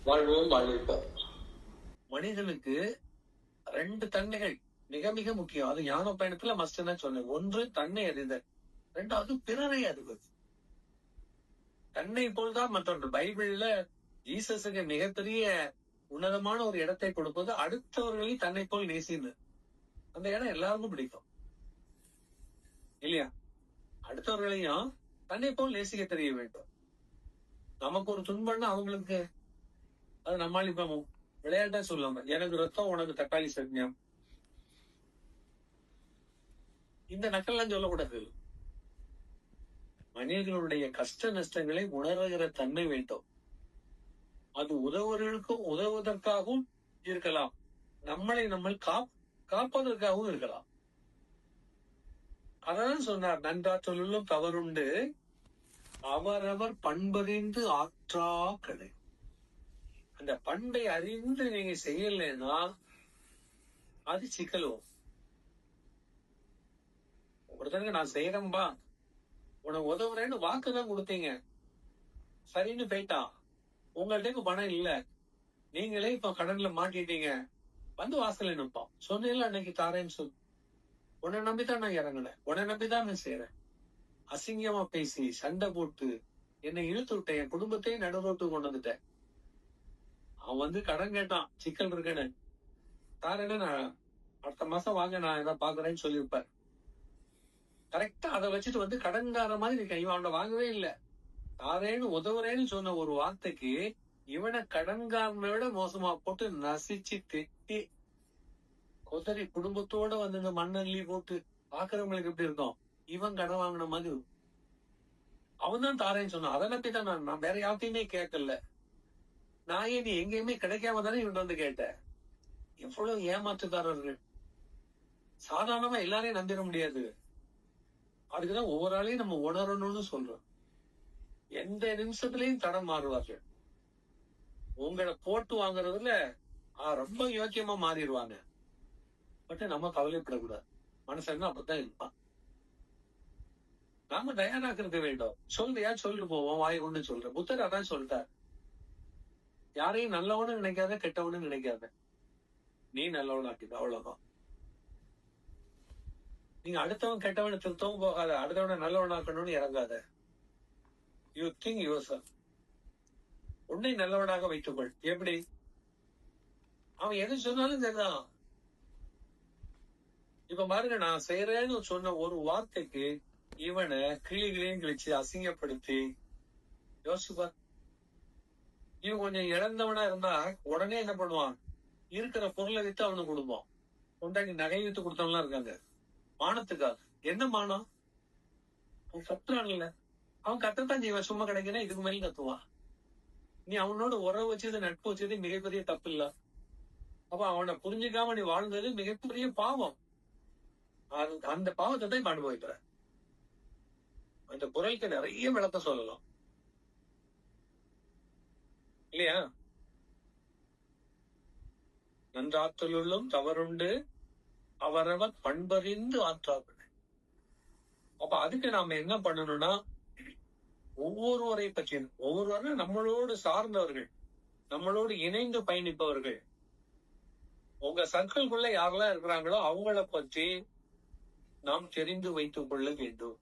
வாழ்வோம் வாழ்விப்போம். மனிதனுக்கு 2 தன்மைகள் மிக மிக முக்கியம். அது ஞான பயணத்துல மஸ்ட் தான் சொன்னேன். ஒன்று தன்னை அறிதல், 2வது பிறரை அறிவது. தன்னை போல்தான் மற்றொன்று. பைபிள்ல ஜீசஸுக்கு மிகப்பெரிய உன்னதமான ஒரு இடத்தை கொடுப்பது அடுத்தவர்களை தன்னை போல் நேசின்னு. அந்த இடம் எல்லாருக்கும் பிடிக்கும் இல்லையா? அடுத்தவர்களையும் தன்னை போல் நேசிக்க தெரிய வேண்டும். நமக்கு ஒரு துன்பம்னா அவங்களுக்கு அது நம்மால் இப்ப விளையாட்டா சொல்லாம எனக்கு ரத்தம் உனக்கு தக்காளி சட்னியம், இந்த நக்கல்லாம் சொல்லக்கூடாது. மனிதர்களுடைய கஷ்ட நஷ்டங்களை உணர்கிற தன்மை வேண்டும். அது உதவுவதற்கும் உதவுவதற்காகவும் இருக்கலாம், நம்மளை நம்ம காப்பதற்காகவும் இருக்கலாம். அதான் சொன்னார், நன்றாற்றலும் தவறுண்டு அவரவர் பண்பறிந்து ஆற்றா கடை. அந்த பண்பை அறிந்து நீங்க செய்யலைன்னா அது சிக்கலும். ஒருத்தனுக்கு நான் செய்யறேன்பா, உனக்கு உதவுறேன்னு வாக்குதான் கொடுத்தீங்க, சரின்னு போயிட்டான். உங்கள்ட்ட பணம் இல்ல, நீங்களே இப்ப கடன்ல மாட்டிட்டீங்க, வந்து வாசல்ல நிற்பான். சொன்னீங்களா அன்னைக்கு தாரேன்னு சொல்லு. உன்னை நம்பிதான் நான் இறங்கினேன், உன்னை நம்பிதான் நான் செய்யறேன். அசிங்கமா பேசி சண்டை போட்டு என்னை இழுத்து விட்டேன், என் குடும்பத்தையும் நடுரோட்டு கொண்டு வந்துட்டேன். அவன் வந்து கடன் கேட்டான், சிக்கல் இருக்கேன்னு. தாரேன்னு நான் அடுத்த மாசம் வாங்க, நான் ஏதாவது பாக்குறேன்னு சொல்லியிருப்பேன். கரெக்டா அதை வச்சுட்டு வந்து கடன்கார மாதிரி இருக்கேன். இவன் அவனை வாங்கவே இல்லை. தாரேன்னு உதவுறேன்னு சொன்ன ஒரு வார்த்தைக்கு இவனை கடன்காரனை விட மோசமா போட்டு நசிச்சு திட்டி கொதறி குடும்பத்தோட வந்து இந்த மண்ணள்ளி போட்டு பாக்குறவங்களுக்கு எப்படி இருக்கும்? இவன் கடன் வாங்கின மாதிரி. அவன் தான் தாரேன்னு சொன்னான். அதை நம்பி தான் நான் வேற யார்த்தையுமே கேட்கல. நான் ஏன் நீ எங்கேயுமே கிடைக்காம தானே இவன் வந்து கேட்டேன். எவ்வளவு ஏமாற்றுக்காரர்கள். சாதாரணமா எல்லாரையும் நம்பிட முடியாது. அதுக்குதான் ஒவ்வொரு ஆளையும் நம்ம உணரணும்னு சொல்றோம். எந்த நிமிஷத்துலயும் தடம் மாறுவார்கள். உங்களை போட்டு வாங்குறதுல ரொம்ப யோக்கியமா மாறிடுவாங்க. பட் நம்ம கவலைப்படக்கூடாது. மனுஷன் அப்படித்தான் இருப்பான். நாம தயாராக இருக்க வேண்டும். சொல்றியா சொல்லிட்டு போவோம், வாய் கொண்டு சொல்றேன். புத்தர் அதான் சொல்லிட்டார், யாரையும் நல்லவனு நினைக்காத, கெட்டவனு நினைக்காத, நீ நல்லவனாக்கிட்ட, அவ்வளவுதான். நீங்க அடுத்தவன் கெட்டவனை திருத்தவும் போகாத, அடுத்தவனை நல்லவனாக்கணும்னு இறங்காத. You think yourself. உன்னை நல்லவனாக வைத்துக்கொள். எப்படி? அவன் எது சொன்னாலும் சரிதான். இப்ப பாருங்க, நான் செய்யறேன்னு சொன்ன ஒரு வார்த்தைக்கு இவனை கிளிகளையும் கிழிச்சு அசிங்கப்படுத்தி யோசிப்பார். இவன் கொஞ்சம் இழந்தவனா இருந்தா உடனே என்ன பண்ணுவான்? இருக்கிற பொருளை வித்து அவனுக்கு கொடுப்பான். கொண்டாடி நகை வித்து கொடுத்தவன்லாம் இருக்காங்க. மானத்துக்காக. என்ன மானம்? அவன் கத்துறான்ல, அவன் கத்தத்தான் செய்வான். சும்மா கிடைக்கிறேன் இதுக்கு மேலே கத்துவான். நீ அவனோட உறவு வச்சது, நட்பு வச்சது மிகப்பெரிய தப்பு இல்ல. அப்ப அவனை புரிஞ்சுக்காம நீ வாழ்ந்தது மிகப்பெரிய பாவம். அந்த பாவத்தை தான் அனுபவிக்கிற. அந்த குரலுக்கு நிறைய விளக்கம் சொல்லலாம் இல்லையா? நன்றாற்றலும் தவறுண்டு அவரவர் பண்பறிந்து ஆற்றார்கள். அப்ப அதுக்கு நாம என்ன பண்ணணும்னா, ஒவ்வொருவரை பற்றியும், ஒவ்வொருவரும் நம்மளோடு சார்ந்தவர்கள், நம்மளோடு இணைந்து பயணிப்பவர்கள், உங்க சர்க்கிள்குள்ள யாரெல்லாம் இருக்கிறாங்களோ அவங்கள பற்றி நாம் தெரிந்து வைத்துக் கொள்ள வேண்டும்.